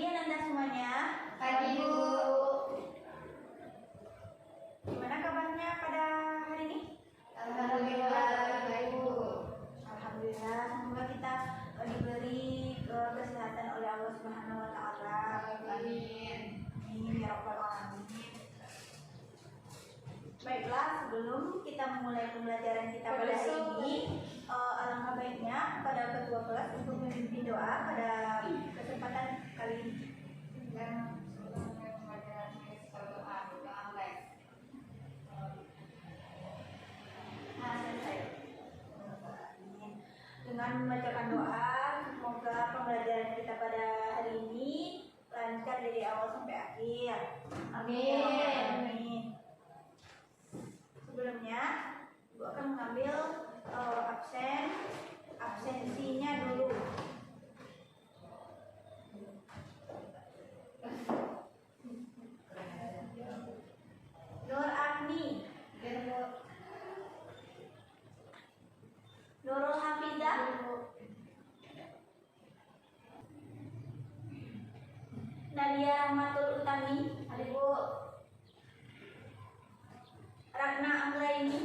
Anda semuanya. Pagi, Bu. Gimana kabarnya pada hari ini? Alhamdulillah, baik, Bu. Alhamdulillah, semoga kita diberi kesehatan oleh Allah Subhanahu wa taala. Amin. Amin ya rabbal alamin. Baiklah, sebelum kita memulai pembelajaran kita pada hari ini, alangkah baiknya pada ketua kelas untuk memimpin doa pada kesempatan kali ini. Nah, selesai. Dengan membacakan doa, semoga pembelajaran kita pada hari ini lancar dari awal sampai akhir. Amin. Amin. Sebelumnya, Ibu akan mengambil absensinya dulu. Nur Agni, Nurul Hafidah, Nadia Rahmatul Utami, ada Bu. Ratna Anggraini,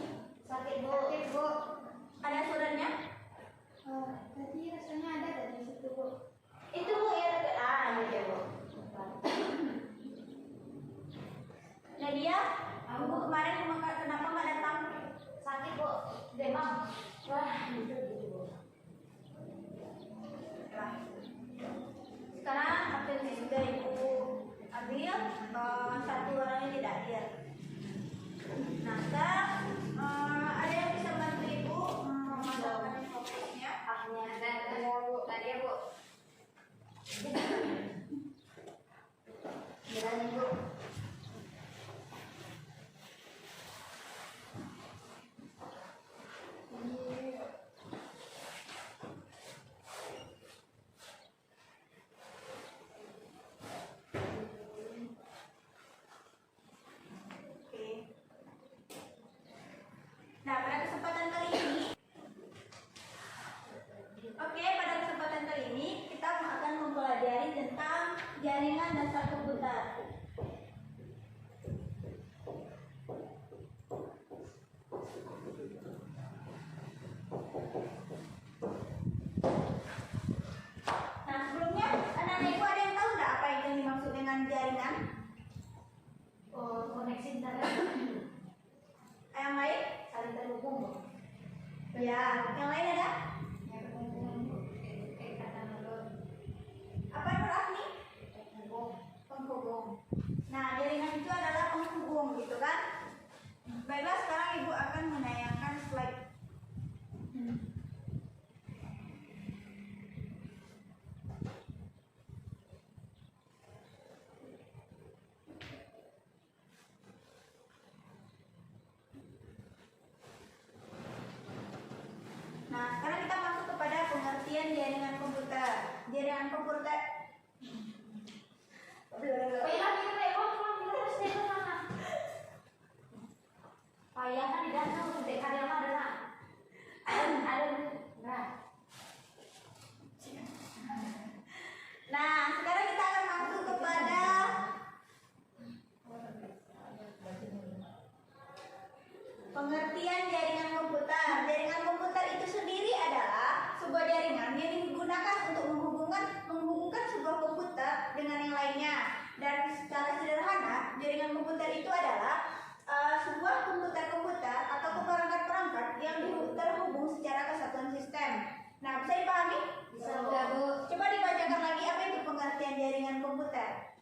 Sakit, Bu. ada suratnya? Tadi rasanya ada dari situ, Bu. Itu Bu ya dekat. Ya Bu. Nadia, Bu kemarin kenapa nggak datang? Sakit, Bu. Demam. Wah, gitu Bu. Nah, sekarang absensi sudah Ibu ambil, satu orangnya tidak hadir. Nah, sekarang ada yang bisa bantu Ibu memasukkan fokusnya? Ada, Bu. Tadi ya, Bu. Berani, Bu. Nah, pada kesempatan kali ini, kita akan mempelajari tentang jaringan dasar komputer. Nah, sebelumnya, anak-anak Ibu ada yang tahu nggak apa yang dimaksud dengan jaringan? Koneksi internet. Yang lain? Saling terhubung, Bu. Ya, yang lain ada? Yang terhubung, Bu. Ikatan ulun. Apa Nur Agni? Terhubung. Penghubung. Nah, jaringan itu adalah penghubung, gitu kan? Baiklah, sekarang Ibu akan menayangkan slide. Nah, sekarang kita masuk kepada pengertian jaringan komputer. Jaringan komputer. Payah kan di danau, gede karya mah ada nak. Ada, nah. Nah, sekarang kita akan masuk kepada pengertian jaringan komputer. Jaringan komputer itu sendiri adalah sebuah jaringan yang digunakan untuk menghubungkan sebuah komputer dengan yang lainnya. Dan secara sederhana, jaringan komputer itu adalah sebuah komputer atau perangkat-perangkat yang terhubung secara kesatuan sistem. Nah, bisa dipahami? Bisa, Bu. Coba dibacakan lagi apa itu pengertian jaringan komputer.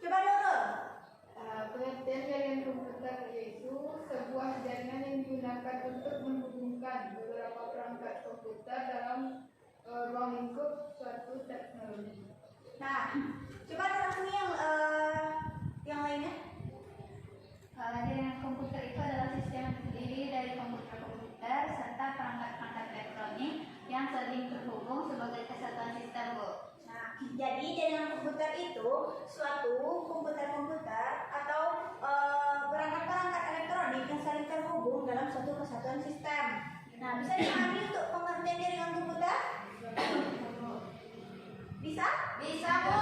Coba Nurul. Pengertian jaringan komputer yaitu sebuah jaringan yang digunakan untuk menghubungkan beberapa perangkat komputer dalam ruang lingkup suatu teknologi. Nah, coba Nurul yang lainnya. Jaringan komputer itu adalah sistem yang terdiri dari komputer serta perangkat-perangkat elektronik yang saling terhubung sebagai kesatuan sistem, Bu. Nah, jadi jaringan komputer itu suatu komputer atau perangkat-perangkat elektronik yang saling terhubung dalam suatu kesatuan sistem. Nah, bisa dipahami untuk pengertian jaringan komputer? Bisa? Bisa, Bu.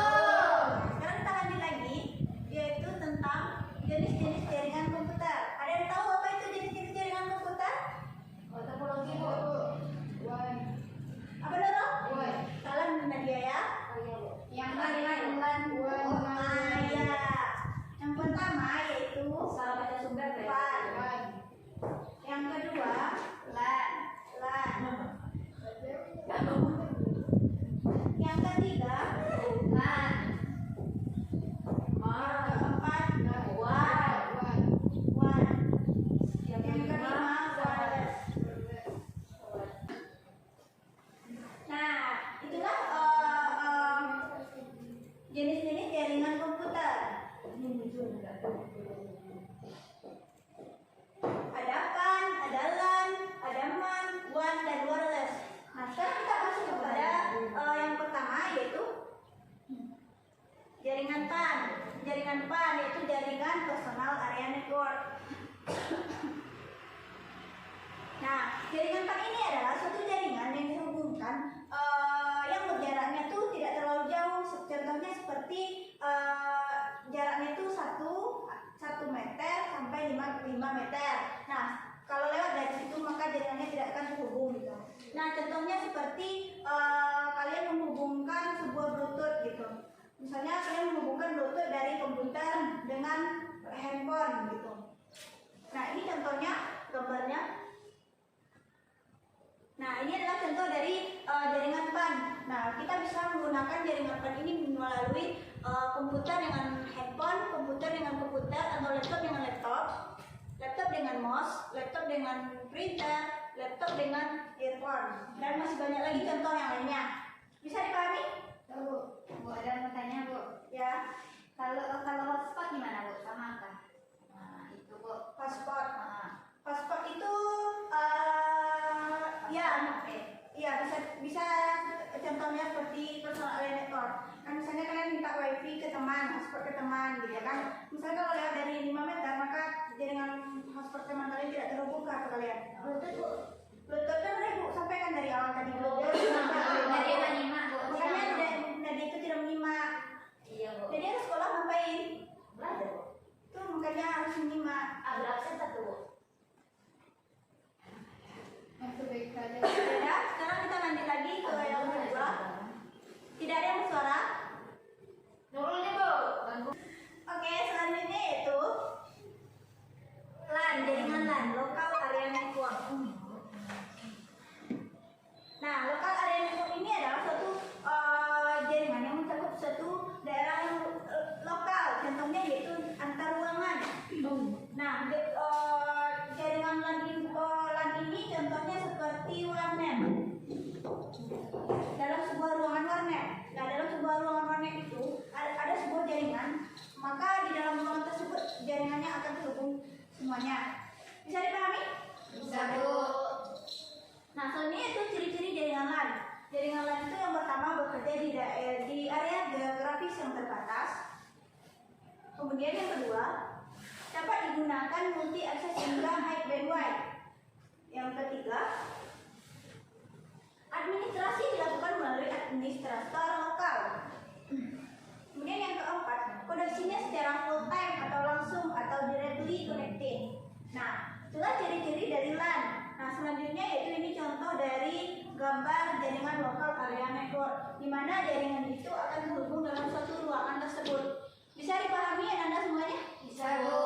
Ada kan, ada LAN, ada MAN, WAN, dan wireless. Nah, sekarang kita masuk kepada yang pertama, yaitu jaringan PAN. Jaringan PAN yaitu jaringan personal area network. Nah, jaringan PAN ini adalah suatu jaringan yang dihubungkan yang berjaraknya tuh tidak terlalu jauh. Contohnya seperti jaraknya itu 1 meter sampai 5 meter. Nah, kalau lewat dari situ maka jaringannya tidak akan terhubung gitu. Nah, contohnya seperti kalian menghubungkan sebuah Bluetooth gitu. Misalnya kalian menghubungkan Bluetooth dari komputer dengan handphone gitu. Nah, ini contohnya gambarnya. Nah, ini adalah contoh dari jaringan PAN. Nah, kita bisa menggunakan jaringan PAN ini melalui komputer dengan handphone, komputer dengan komputer, atau laptop dengan laptop, laptop dengan mouse, laptop dengan printer, laptop dengan earphone, dan masih banyak lagi contoh yang lainnya. Bisa dipahami? Bu, ada yang mau tanya, Bu. Ya, Kalau hotspot gimana, Bu? Sama kah? Nah, itu, Bu. hotspot. Nah, Hotspot itu ya bisa contohnya seperti personal area network. Kan misalnya kalian minta wifi ke teman, hotspot ke teman gitu ya kan. Misalnya kalau lewat dari 5 meter maka jaringan hotspot teman kalian tidak terhubung ke kalian. Bluetooth, Bu. Bluetooth kan udah Bu sampaikan dari awal tadi. Bluetooth dari menyimak, Bu. makanya tadi itu tidak menyimak. Iya, Bu. Jadi harus sekolah ngapain? Belajar, Bu. Tuh makanya harus menyimak. Berabsen satu, Bu. Masuk baik saja. Ya, sekarang kita lanjut lagi ke yang kedua. Tidak ada yang bersuara. Nurul nih, Bu. Oke, selanjutnya yaitu LAN, jaringan LAN, local area network. Nah, local area network ini adalah suatu jaringan yang mencakup suatu daerah yang lokal. Contohnya yaitu antar ruangan. Nah, jaringan LAN ini contohnya seperti warnet. Dalam sebuah ruangan warnet. Nah, dalam sebuah ruangan warnet itu ada sebuah jaringan, maka di dalam ruangan tersebut jaringannya akan terhubung semuanya. Bisa dipahami? Bisa, Bu. Nah, selanjutnya itu ciri-ciri jaringan LAN. Jaringan LAN itu yang pertama bekerja di area geografis yang terbatas. Kemudian yang kedua, dapat digunakan multi akses hingga high bandwidth. Yang ketiga, administrasi dilakukan melalui administrator lokal. Kemudian yang keempat, koneksinya secara full time atau langsung atau directly connected. Nah, itulah ciri-ciri dari LAN. Nah, selanjutnya yaitu ini contoh dari gambar jaringan local area network, di mana jaringan itu akan terhubung dalam suatu ruangan tersebut. Bisa dipahami ya Anda semuanya? Bisa, Bu.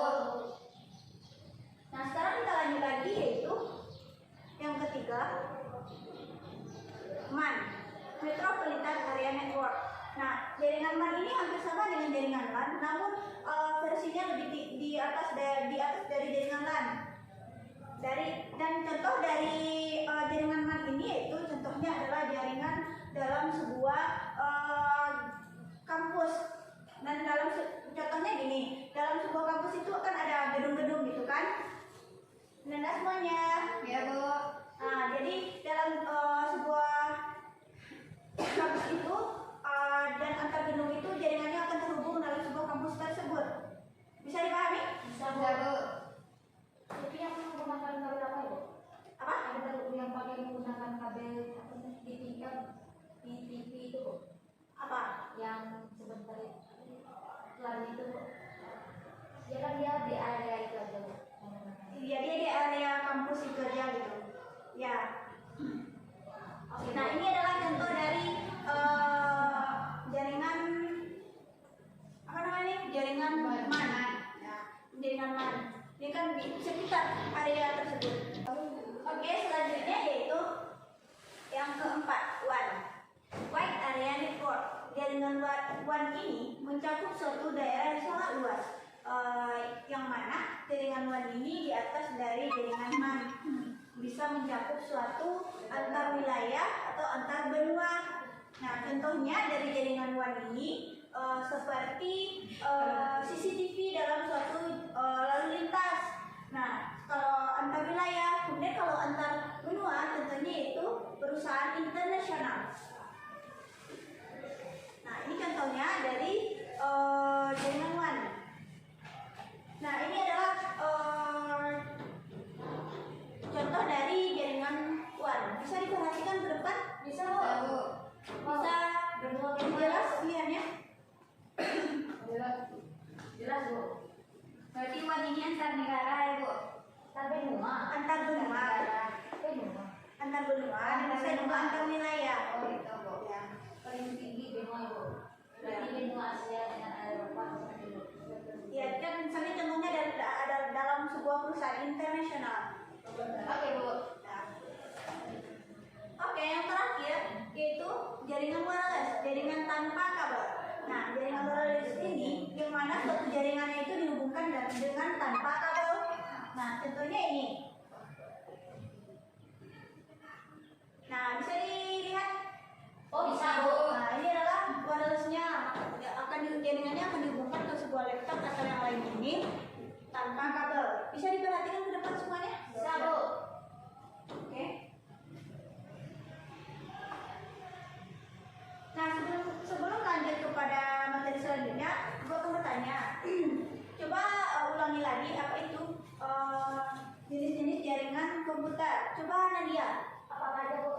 Nah, sekarang kita lanjut lagi yaitu yang ketiga, MAN, Metropolitan Area Network. Nah, jaringan MAN ini hampir sama dengan jaringan LAN, namun versinya lebih di atas dari jaringan LAN. Dan contoh dari jaringan MAN ini yaitu contohnya adalah jaringan dalam sebuah kampus. Dan contohnya gini, dalam sebuah kampus itu kan ada gedung-gedung gitu kan? Nanda semuanya. Ya, Bu. Nah, jadi dalam sebuah kampus itu dan antar gedung itu jaringannya akan terhubung dalam sebuah kampus tersebut. Bisa dipahami? Bisa, Bu. Tapi yang menggunakan kabel apa, Bu? Apa? Ada yang pakai menggunakan kabel apa sih? Di tingkat di TV itu, Bu. Apa? Yang sebentar LAN itu, Bu. Ya kan dia di area itu aja, Bu. Iya, dia di area kampus itu aja gitu. Ya. Nah, ini adalah contoh dari jaringan apa namanya? Jaringan MAN. Ya, jaringan MAN. Ini kan di sekitar area tersebut. Oke, selanjutnya yaitu yang keempat, WAN. Wide Area Network. Jaringan WAN ini mencakup suatu daerah yang sangat luas. Yang mana jaringan WAN ini di atas dari jaringan MAN, bisa mencakup suatu antar wilayah atau antar benua. Nah, contohnya dari jaringan WAN ini seperti CCTV dalam suatu lalu lintas. Nah, kalau antar wilayah, kemudian kalau antar benua, tentunya itu perusahaan internasional. Nah, ini contohnya dari jaringan WAN. Nah, ini adalah contoh dari jaringan WAN. Bisa diperhatikan ke depan? Bisa Bu. Bisa Berdua jelas lihatnya? Jelas. Bu. Berarti WAN ini antar negara ya Bu? Tapi benua. Antar benua, Benua. antar benua, dan bisa juga antar wilayah. Oh gitu Bu. Ya. Paling tinggi benua Bu. Berarti benua Asia dengan Eropa seperti itu. Ya, kan misalnya contohnya ada dalam sebuah perusahaan internasional. Oke Bu. Nah, oke, yang terakhir yaitu jaringan wireless, jaringan tanpa kabel. Nah, jaringan wireless ini yang mana suatu jaringannya itu dihubungkan dengan tanpa kabel. Nah, contohnya ini. Nah, bisa dilihat. Oh bisa Bu. Nah, ini adalah wirelessnya. Jaringannya akan dihubungkan ke sebuah laptop atau yang lain ini tanpa kabel. Bisa diperhatikan ke depan semuanya? Bisa Bu. Oke. Nah, sebelum lanjut kepada materi selanjutnya, gue akan bertanya. Coba ulangi lagi apa itu jenis-jenis jaringan komputer. Coba Nadia. Apa aja Bu?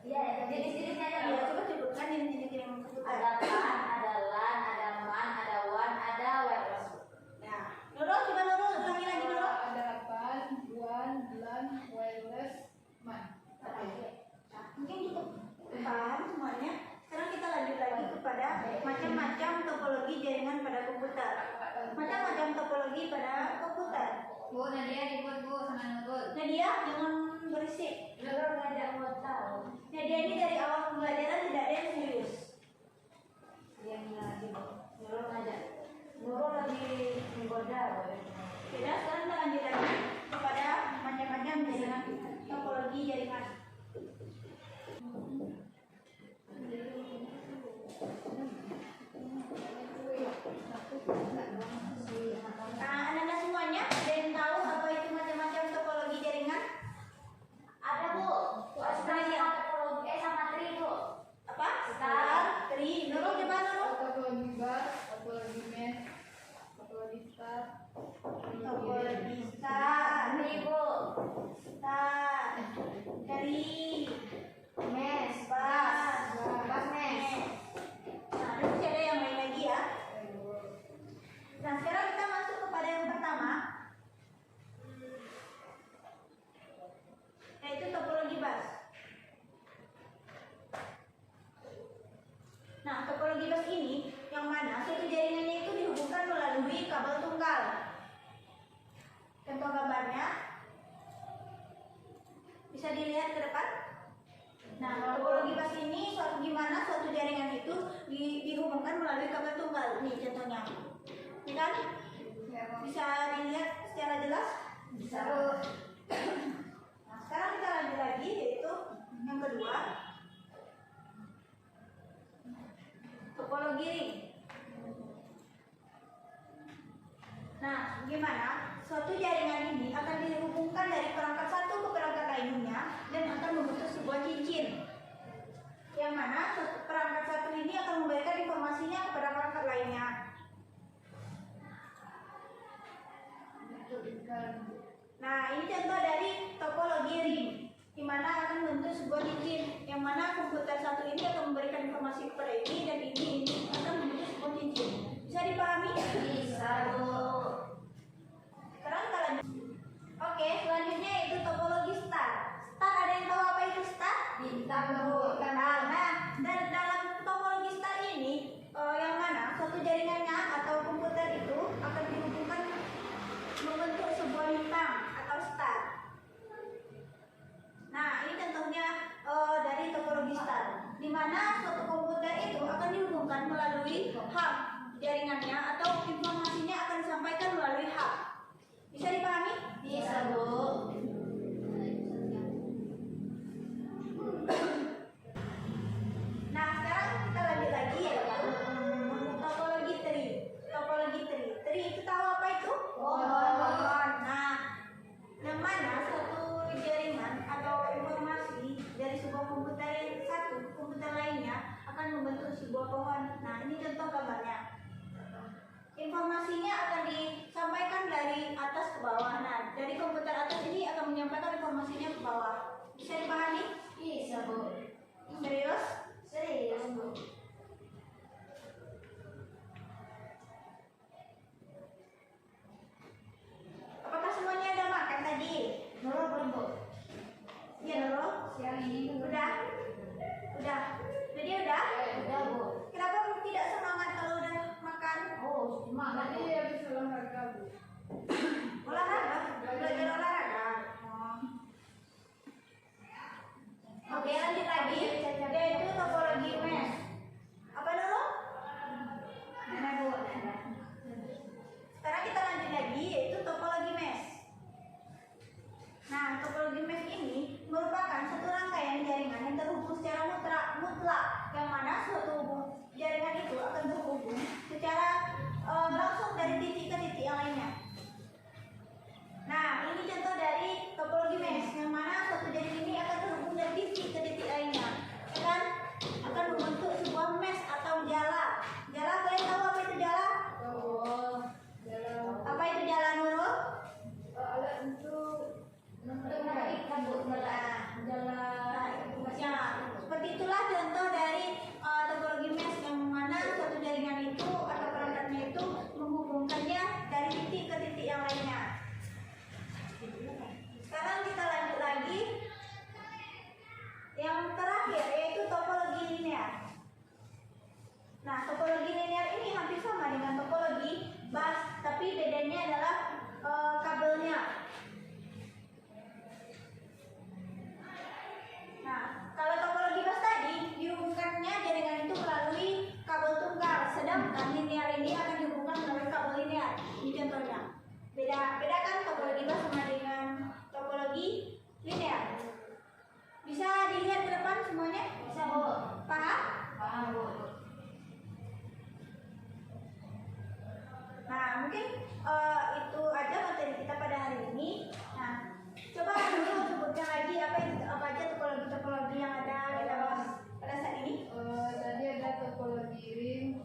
Iya, jenis-jenisnya aja Ya, Bu. coba sebutkan jenis-jenis jaringan komputer. Ada LAN, ada LAN, ada MAN, ada WAN, ada wireless. Nah, Nurul, coba Nurul ulangi lagi Nurul. Ada PAN, WAN, LAN, wireless, MAN. Nah, mungkin cukup paham semuanya. Sekarang kita lanjut lagi kepada macam-macam topologi jaringan pada komputer. Macam-macam topologi pada komputer. Bu, Nadia ribut Bu sama Nurul. Nadia, jangan berisik. Nurul ngajak mau tahu. Nadia ini dari awal pembelajaran tidak ada yang serius. Dia lagi Bu. Nurul ngajak. Nurul lagi menggoda Bu. Oke, dan sekarang kita lanjut lagi kepada macam-macam jaringan topologi jaringan. Nah, anak-anak semuanya ada yang tahu apa itu macam-macam topologi jaringan? Ada Bu. Sama tri Bu. Apa? Star. Tri. Nurul, coba Nurul. Topologi bar, topologi mesh, topologi star, Topologi star. Tri Bu. Star. Tri. Mesh. Bas. Bas mesh. Nah, terus ada yang lain lagi ya. Nah, sekarang kita masuk kepada yang pertama, yaitu topologi bus. Nah, topologi bus ini yang mana suatu jaringannya itu dihubungkan melalui kabel tunggal. Contoh gambarnya bisa dilihat ke depan. Nah, topologi bus ini gimana suatu jaringan itu dihubungkan melalui kabel tunggal. Nih contohnya. Ini kan? Bisa dilihat secara jelas? Bisa Bu. Nah, sekarang kita lanjut lagi yaitu yang kedua, topologi ring. Nah, gimana? Suatu jaringan ini akan dihubungkan dari perangkat satu ke perangkat lainnya dan akan membentuk sebuah cincin. Yang mana perangkat satu ini akan memberikan informasinya kepada perangkat lainnya. Nah, ini contoh dari topologi ring, di mana akan membentuk sebuah cincin, yang mana komputer satu ini akan memberikan informasi kepada ini dan ini akan membentuk sebuah cincin. Bisa dipahami? Bisa Bu. Sekarang kita lanjut. Oke, selanjutnya yaitu topologi star. Star, ada yang tahu apa itu star? Bintang Bu. Nah, dan dalam topologi star ini, yang mana suatu jaringannya atau komputer itu akan dihubungkan membentuk sebuah bintang atau star. Nah, ini contohnya dari topologi star, di mana suatu komputer itu akan dihubungkan melalui hub jaringannya atau informasinya akan disampaikan melalui hub. Bisa dipahami? Bisa Bu. sebuah pohon. Nah, ini contoh gambarnya. Informasinya akan disampaikan dari atas ke bawah. Nah, dari komputer atas ini akan menyampaikan informasinya ke bawah. Bisa dipahami? Bisa, Bu. Serius? Serius, Bu. Apakah semuanya udah makan tadi? Belum, Bu. Iya dulu. Siang ini Udah? Udah? Jadi udah? Udah, Bu. Kenapa tidak semangat kalau udah makan? Oh, semangat, Bu. Tadi habis olahraga, Bu. Olahraga? Belajar olahraga? Oke, lanjut lagi. Yaitu topologi mesh. Apa dulu? mana Bu? Sekarang kita lanjut lagi, yaitu topologi mesh. Nah, topologi mesh ini merupakan satu rangkaian jaringan yang terhubung secara mutlak, yang mana suatu jaringan itu akan terhubung secara langsung dari titik ke titik yang lainnya. Nah, ini contoh dari topologi mesh, yang mana suatu jaringan ini akan terhubung dari titik ke titik lainnya, ya kan? Akan membentuk sebuah mesh atau jala. Jala, kalian tahu apa itu jala? Oh, dalam Apa itu jala, Nurul? alat untuk Mengikat, Bu. Ya, seperti itulah contoh dari topologi mesh, yang mana suatu jaringan itu atau perangkatnya itu menghubungkannya dari titik ke titik yang lainnya. Sekarang kita lanjut lagi. Yang terakhir yaitu topologi linear. Nah, topologi linear ini hampir sama dengan topologi bus, tapi bedanya adalah kabelnya. Nah, kalau topologi bus tadi dihubungkannya jaringan itu melalui kabel tunggal, sedangkan linear ini akan dihubungkan melalui kabel linear. Ini contohnya. Bedakan topologi bus sama dengan topologi linear. Bisa dilihat ke depan semuanya? Bisa, Bu. Paham? Paham, Bu. Nah, mungkin itu aja materi kita pada hari ini. Nah, coba dulu sebutkan lagi apa aja topologi yang ada kita bahas pada saat ini. tadi ada topologi ring,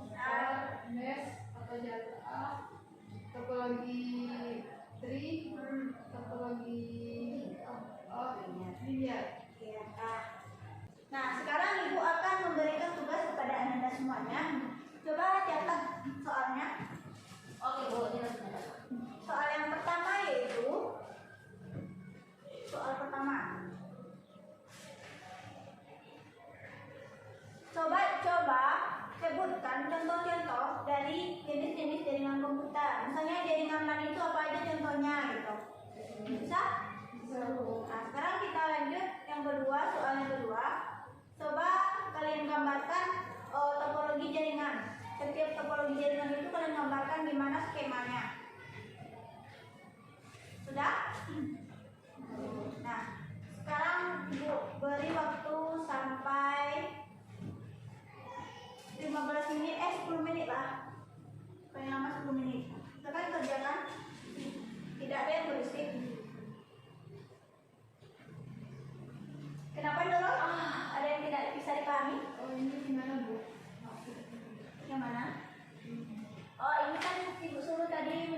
mesh atau jala, topologi tree, topologi linear. Nah, sekarang Ibu akan memberikan tugas kepada Anda semuanya. Coba catat soalnya. Oke, Bu. Jelas. Soal yang pertama yaitu soal pertama. Coba sebutkan contoh-contoh dari jenis-jenis jaringan komputer. Misalnya jaringan LAN itu apa aja contohnya gitu. Bisa? Nah, sekarang kita lanjut yang kedua, soal yang kedua. Coba kalian gambarkan topologi jaringan. Setiap topologi jaringan itu kalian gambarkan gimana skemanya. Sudah? Nah, sekarang Ibu beri waktu sampai 15 menit, 10 menit lah. Paling lama 10 menit. Silakan kerjakan. Tidak ada yang berisik. Kenapa dulu? Ada yang tidak bisa dipahami? Oh, ini gimana, Bu? Yang mana? Oh, ini kan Ibu suruh tadi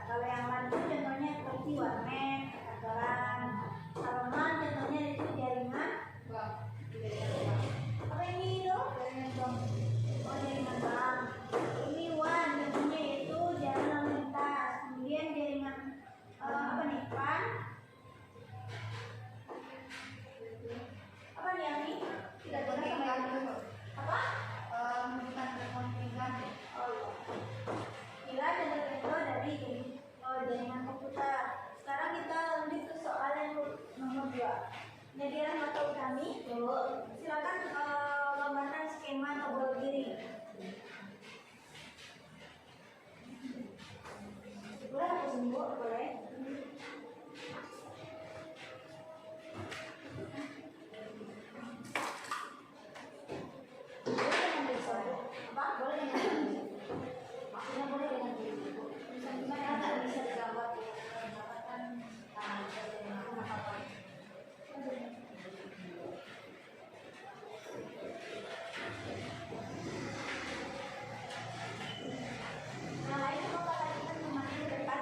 Kalau yang LAN itu contohnya seperti warnet, kantoran. Kalau LAN contohnya itu jaringan. Bang, jaringan bang. Apa ini itu? Jaringan bang. Oh, jaringan bank. Ini WAN contohnya itu jalan lalu lintas. Kemudian jaringan apa nih? PAN. Apa nih yang ini? Tidak boleh sama apa? Bukan terkonfigurkan. Oh iya. Bila contoh contoh dari jaringan komputer. Sekarang kita lanjut ke soal yang nomor 2. Nyadiran mata utami. Silakan gambarkan skema tabel kiri. Boleh aku sembuh? Boleh. Boleh dengan bisa. Apa? Boleh dengan bisa. Maksudnya boleh dengan bisa. Bisa gimana? Nggak bisa digambar. Gambarkan apa? Nah, itu bapak tadi kan kemarin di depan.